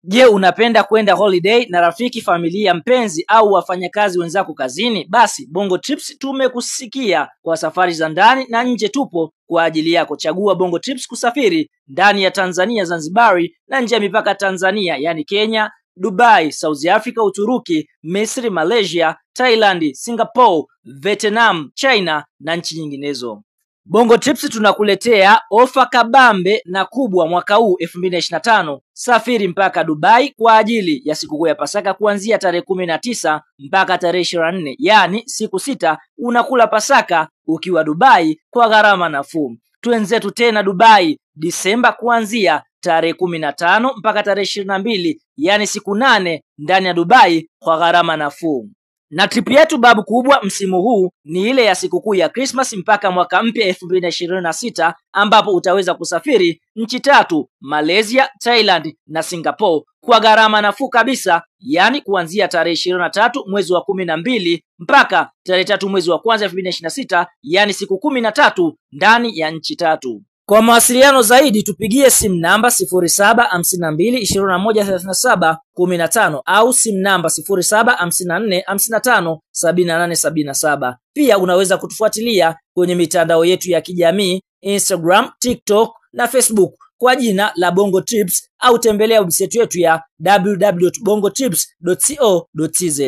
Je, unapenda kwenda holiday na rafiki, familia, mpenzi au wafanyakazi wenzako kazini? Basi Bongo Trips tumekusikia. Kwa safari za ndani na nje tupo kwa ajili yako. Chagua Bongo Trips kusafiri ndani ya Tanzania, Zanzibari na nje ya mipaka Tanzania, yani Kenya, Dubai, South Africa, Uturuki, Misri, Malaysia, Thailand, Singapore, Vietnam, China na nchi nyinginezo. Bongo Trips tunakuletea ofa kabambe na kubwa mwaka huu 2025. Safiri mpaka Dubai kwa ajili ya sikukuu ya Pasaka kuanzia tarehe 19 mpaka tarehe 24. Yani siku 6 unakula Pasaka ukiwa Dubai kwa gharama nafuu. Twenzetu tena Dubai Disemba kuanzia tarehe 15 mpaka tarehe 22, yani siku 8 ndani ya Dubai kwa gharama nafuu. Na trip yetu babu kubwa msimu huu ni ile ya sikukuu ya Christmas mpaka mwaka mpya 2026, ambapo utaweza kusafiri nchi 3: Malaysia, Thailand na Singapore kwa gharama nafuu kabisa, yani kuanzia tarehe 23 mwezi wa 12 mpaka tarehe 3 mwezi wa kwanza 2026, yani siku 13 ndani ya nchi 3. Kwa mawasiliano zaidi tupigie simu namba 0752213715 au simu namba 0754557877. Pia unaweza kutufuatilia kwenye mitandao yetu ya kijamii Instagram, TikTok na Facebook kwa jina la Bongo Trips, au tembelea website yetu ya www.bongotrips.co.tz.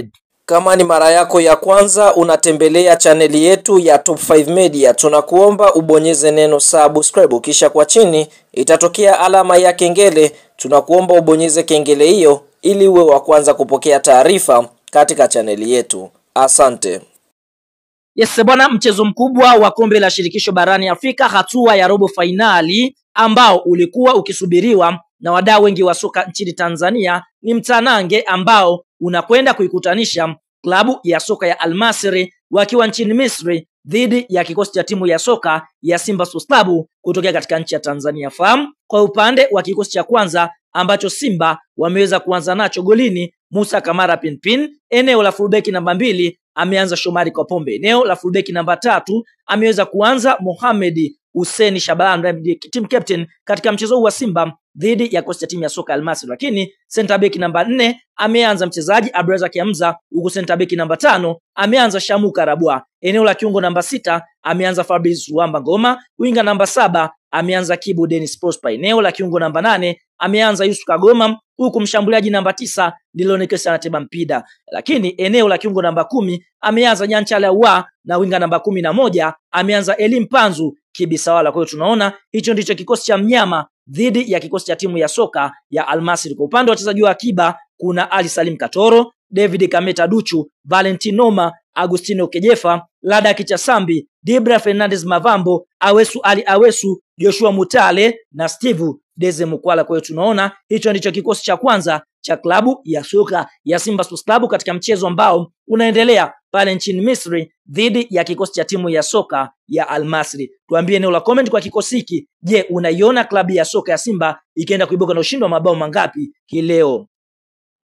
Kama ni mara yako ya kwanza unatembelea chaneli yetu ya Top 5 Media, tunakuomba ubonyeze neno subscribe, kisha kwa chini itatokea alama ya kengele. Tunakuomba ubonyeze kengele hiyo ili uwe wa kwanza kupokea taarifa katika chaneli yetu. Asante. Yes bwana, mchezo mkubwa wa kombe la shirikisho barani Afrika hatua ya robo finali ambao ulikuwa ukisubiriwa na wadau wengi wa soka nchini Tanzania ni mtanange ambao unakwenda kuikutanisha klabu ya soka ya Al Masry wakiwa nchini Misri dhidi ya kikosi cha timu ya soka ya Simba Sports Club kutokea katika nchi ya Tanzania. Fahamu kwa upande wa kikosi cha kwanza ambacho Simba wameweza kuanza nacho, golini Musa Kamara Pinpin, eneo la fullback namba 2 ameanza Shomari Kapombe, eneo la fullback namba 3 ameweza kuanza Mohamed Hussein Shabalala, team captain katika mchezo huu wa Simba dhidi ya kikosi cha timu ya soka Al Masry. Lakini center back namba 4 ameanza mchezaji Abdulrazak Hamza, huku center back namba 5 ameanza Shamu Karabwa, eneo la kiungo namba 6 ameanza Fabrice Wamba Ngoma, winga namba 7 ameanza Kibu Dennis Prosper, eneo la kiungo namba 8 ameanza Yusuf Kagoma, huku mshambuliaji namba 9 Dilonekesa Anateba Mpida. Lakini eneo la kiungo namba 10 ameanza Nyanchala Wa, na winga namba 11 ameanza Elim Panzu Kibisawala. Kwa hiyo tunaona hicho ndicho kikosi cha mnyama dhidi ya kikosi cha timu ya soka ya Al Masry. Kwa upande wa wachezaji wa akiba kuna Ali Salim Katoro, David Kameta Duchu, Valentinoma, Agustino Kejefa, Lada Kichasambi, Dibra Fernandez Mavambo, Awesu Ali Awesu, Joshua Mutale na Steve Deze Mukwala. Kwa hiyo tunaona hicho ndicho kikosi cha kwanza cha klabu ya soka ya Simba Sports Club katika mchezo ambao unaendelea pale nchini Misri dhidi ya kikosi cha timu ya soka ya Al Masry. Tuambie eneo la comment kwa kikosi hiki. Je, unaiona klabu ya soka ya Simba ikienda kuibuka na ushindi wa mabao mangapi hii leo?